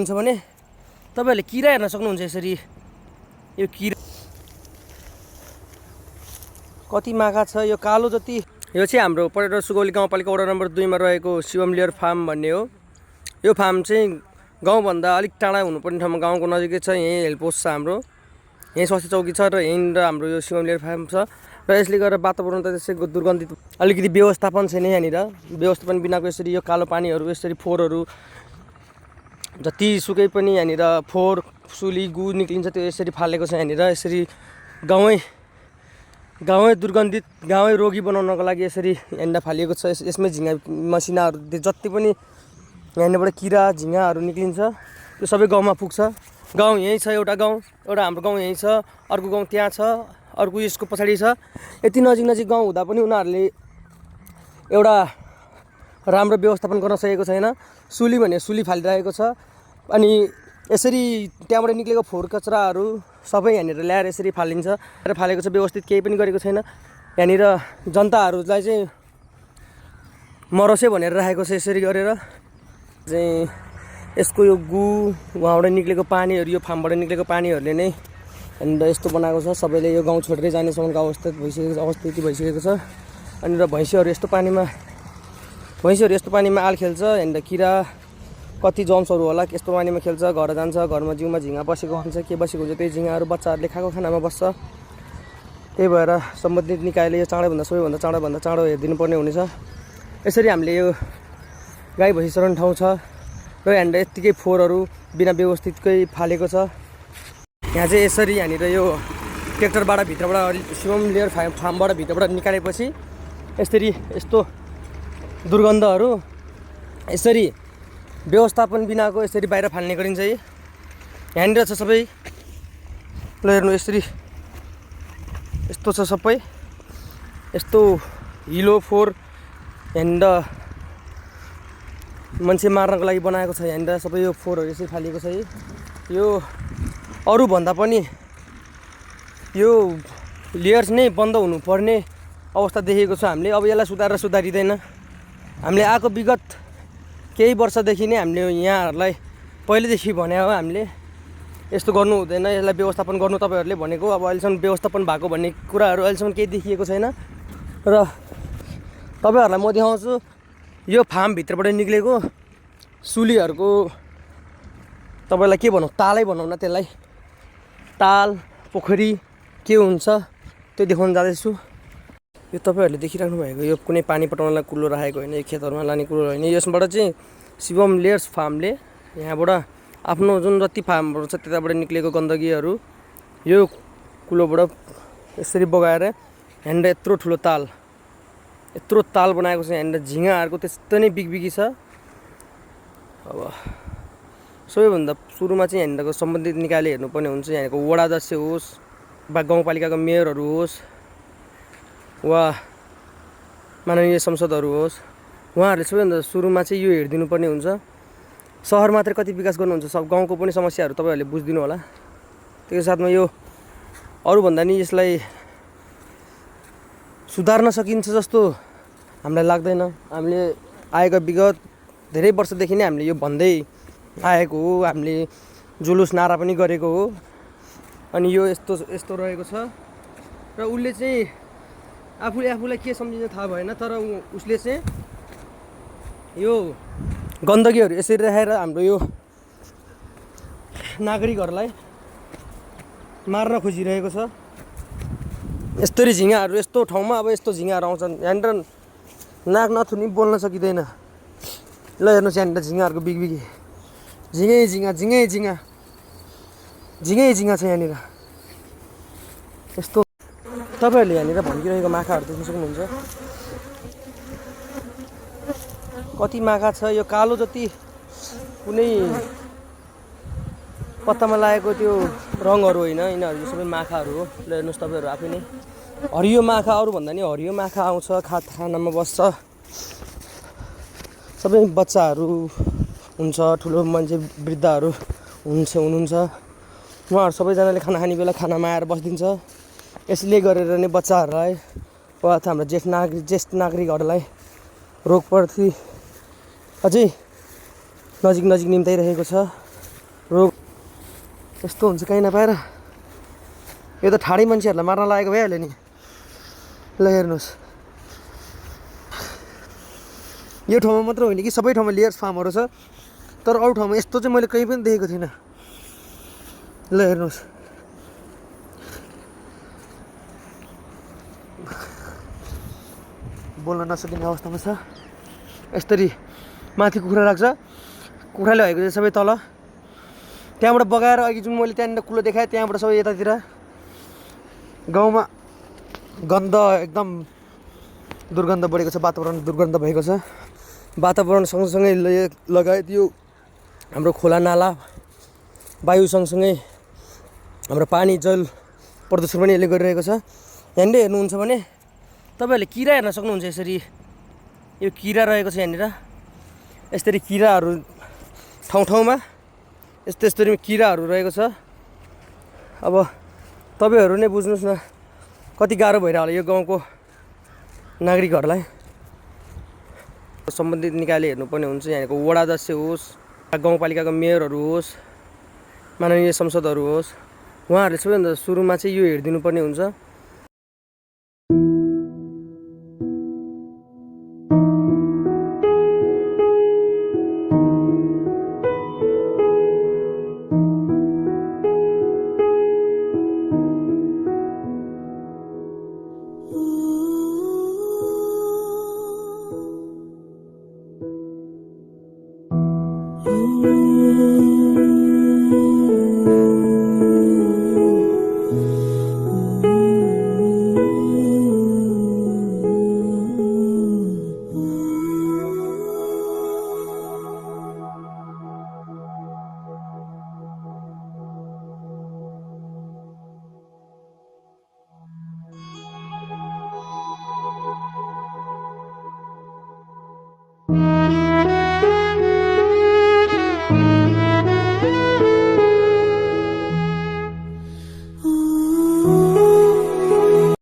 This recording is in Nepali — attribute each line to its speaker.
Speaker 1: हुन्छ भने तपाईहरुले किरा हेर्न सक्नुहुन्छ। यसरी यो किरा कति माखा छ। यो कालो जति यो चाहिँ हाम्रो परेटर सुगौली गाउँपालिका वडा नम्बर 2 मा रहेको शिवम लेयर फार्म भन्ने हो। यो फार्म चाहिँ गाउँभन्दा अलिक टाढा हुनुपर्ने ठाउँमा गाउँको नजिकै छ। यही हेलपोस्ट छ हाम्रो, यही स्वास्थ्य चौकी छ र यहीँनिर हाम्रो यो शिवम लेयर फार्म छ। र यसले गर्दा वातावरण त त्यसै दुर्गन्धित अलिकति व्यवस्थापन छैन यहाँनिर। व्यवस्थापन बिनाको यसरी यो कालो पानीहरू यसरी फोहोरहरू जतिसुकै पनि यहाँनिर फोहोर सुली गु निक्लिन्छ त्यो यसरी फालेको छ। यहाँनिर यसरी गाउँै दुर्गन्धित गाउँै रोगी बनाउनको लागि यसरी यहाँनिर फालिएको छ। यसमै झिँगा मसिनाहरू जति पनि यहाँनिरबाट किरा झिँगाहरू निक्लिन्छ त्यो सबै गाउँमा पुग्छ। गाउँ यहीँ छ, एउटा हाम्रो गाउँ यहीँ छ, अर्को गाउँ त्यहाँ छ, अर्को यसको पछाडि छ। यति नजिक गाउँ हुँदा पनि उनीहरूले एउटा राम्रो व्यवस्थापन गर्न सकेको छैन। सुली भने सुली फालिरहेको छ। अनि यसरी त्यहाँबाट निक्लेको फोहोर कचराहरू सबै यहाँनिर ल्याएर यसरी फालिन्छ र फालेको छ। व्यवस्थित केही पनि गरेको छैन। यहाँनिर जनताहरूलाई चाहिँ मरोसे भनेर राखेको छ। यसरी गरेर चाहिँ यसको यो गु वहाँबाट निक्लेको पानीहरू यो फार्मबाट निक्लेको पानीहरूले नै अन्त यस्तो बनाएको छ। सबैले यो गाउँ छोडेरै जानेसम्मको अवस्थिति भइसकेको छ। अनि र भैँसीहरू यस्तो पानीमा आल खेल्छ। यहाँनिर किरा कति जम्सहरू होला यस्तो पानीमा खेल्छ, घर जान्छ, घरमा जिउमा झिँगा बसेको हुन्छ, के बसेको हुन्छ त्यही झिँगाहरू बच्चाहरूले खाएको खानामा बस्छ। त्यही भएर सम्बन्धित निकायले यो सबैभन्दा चाँडो हेरिदिनु पर्ने हुनेछ। यसरी हामीले यो गाई भैँसी चराउने ठाउँ छ र यहाँनिर यत्तिकै फोहोरहरू बिना व्यवस्थितकै फालेको छ। यहाँ चाहिँ यसरी यहाँनिर यो ट्र्याक्टरबाट भित्रबाट शिवम लेयर फार्मबाट भित्रबाट निकालेपछि यस्तो दुर्गन्धहरू यसरी व्यवस्थापन बिनाको यसरी बाहिर फाल्ने गरिन्छ। यहाँनिर छ सबै ल हेर्नु यसरी यस्तो छ सबै यस्तो हिलो फोहोर यहाँनिर मान्छे मार्नको लागि बनाएको छ। यहाँनिर सबै यो फोहोरहरू यसरी फालिएको छ। यो अरूभन्दा पनि यो लेयर्स नै बन्द हुनुपर्ने अवस्था देखेको छ हामीले। अब यसलाई सुधारिँदैन। हामीले आएको विगत केही वर्षदेखि नै हामीले यहाँहरूलाई पहिलेदेखि भने हो हामीले यस्तो गर्नु हुँदैन, यसलाई व्यवस्थापन गर्नु तपाईँहरूले भनेको। अब अहिलेसम्म व्यवस्थापन भएको भन्ने कुराहरू अहिलेसम्म केही देखिएको छैन। र तपाईँहरूलाई म देखाउँछु यो फार्मभित्रबाट निक्लेको सुलीहरूको तपाईँलाई के भनौँ, तालै भनौँ न त्यसलाई, ताल पोखरी के हुन्छ त्यो देखाउन जाँदैछु। यो तपाईँहरूले देखिराख्नु भएको यो कुनै पानी पटाउनलाई कुलो राखेको होइन, यो खेतहरूमा लाने कुलो होइन। यसबाट चाहिँ शिवम लेयर्स फार्मले यहाँबाट आफ्नो जुन जति फार्महरू छ त्यताबाट निक्लेको गन्दगीहरू यो कुलोबाट यसरी बगाएर यहाँनिर यत्रो ठुलो ताल बनाएको छ। यहाँनिर झिँगाहरूको त्यस्तो नै बिगबिगी छ। अब सबैभन्दा सुरुमा चाहिँ यहाँनिरको सम्बन्धित निकायले हेर्नुपर्ने हुन्छ। यहाँको वडा अध्यक्ष होस् वा गाउँपालिकाको मेयरहरू होस् वा माननीय संसदहरू होस्, उहाँहरूले सबैभन्दा सुरुमा चाहिँ यो हेरिदिनु पर्ने हुन्छ। सहर मात्रै कति विकास गर्नुहुन्छ, सब गाउँको पनि समस्याहरू तपाईँहरूले बुझिदिनु होला। त्यसको साथमा यो अरूभन्दा नि यसलाई सुधार्न सकिन्छ जस्तो हामीलाई लाग्दैन। हामीले आएको विगत धेरै वर्षदेखि नै हामीले यो भन्दै आएको हो, हामीले जुलुस नारा पनि गरेको हो। अनि यो यस्तो रहेको छ र उसले चाहिँ आफूलाई के सम्झिन्छ थाहा भएन, तर उसले चाहिँ यो गन्दगीहरू यसरी राखेर हाम्रो यो नागरिकहरूलाई मार्न खोजिरहेको छ। यस्तरी झिँगाहरू यस्तो ठाउँमा अब यस्तो झिँगाहरू आउँछन्। यहाँनिर नाक नथुनी बोल्न सकिँदैन। ल हेर्नुहोस् यहाँनिर झिँगाहरूको बिगबिगी झिँगा छ यहाँनिर। यस्तो तपाईँहरूले यहाँनिर भड्किरहेको माखाहरू देख्न सक्नुहुन्छ। कति माखा छ। यो कालो जति कुनै पत्तामा लागेको त्यो रङहरू होइन, यिनीहरू सबै माखाहरू हो। ल हेर्नुहोस् तपाईँहरू आफै नै हरियो माखा, अरूभन्दा नि हरियो माखा आउँछ, खानामा बस्छ। सबै बच्चाहरू हुन्छ, ठुलो मान्छे वृद्धहरू हुनुहुन्छ, उहाँहरू सबैजनाले खाना खाने बेला खानामा आएर बसिदिन्छ। यसले गरेर नै बच्चाहरूलाई वा हाम्रो ज्येष्ठ नागरिकहरूलाई रोग प्रति अझै नजिक निम्ताइरहेको छ। रोग यस्तो हुन्छ कहीँ नपाएर। यो त ठाडै मान्छेहरूलाई मार्न लागेको भइहाल्यो नि। ल हेर्नुहोस्, यो ठाउँमा मात्र होइन कि सबै ठाउँमा लियर्स फार्महरू छ, तर अरू ठाउँमा यस्तो चाहिँ मैले कहीँ पनि देखेको थिइनँ। ल हेर्नुहोस्, बोल्न नसकिने अवस्थामा छ। यसरी माथि कुखुरा राख्छ, कुखुराले भएको चाहिँ सबै तल, त्यहाँबाट बगाएर अघि जुन मैले त्यहाँनिर कुलो देखाएँ त्यहाँबाट सबै यतातिर गाउँमा गन्ध, एकदम दुर्गन्ध बढेको छ, वातावरण दुर्गन्ध भएको छ। वातावरण सँगसँगै लगायत यो हाम्रो खोला नाला वायु सँगसँगै हाम्रो पानी जल प्रदूषण पनि यसले गरिरहेको छ। यहाँनिर हेर्नुहुन्छ भने तपाईँहरूले किरा हेर्न सक्नुहुन्छ। यसरी यो किरा रहेको छ यहाँनिर, यसरी किराहरू ठाउँ ठाउँमा यस्तरी किराहरू रहेको छ। अब तपाईँहरू नै बुझ्नुहोस् न कति गाह्रो भइरह्यो होला यो गाउँको नागरिकहरूलाई। सम्बन्धित निकायले हेर्नुपर्ने हुन्छ, यहाँको वडा अध्यक्ष होस्, गाउँपालिकाको मेयरहरू होस्, माननीय संसदहरू होस्, उहाँहरूले सबैभन्दा सुरुमा चाहिँ यो हेरिदिनु पर्ने हुन्छ।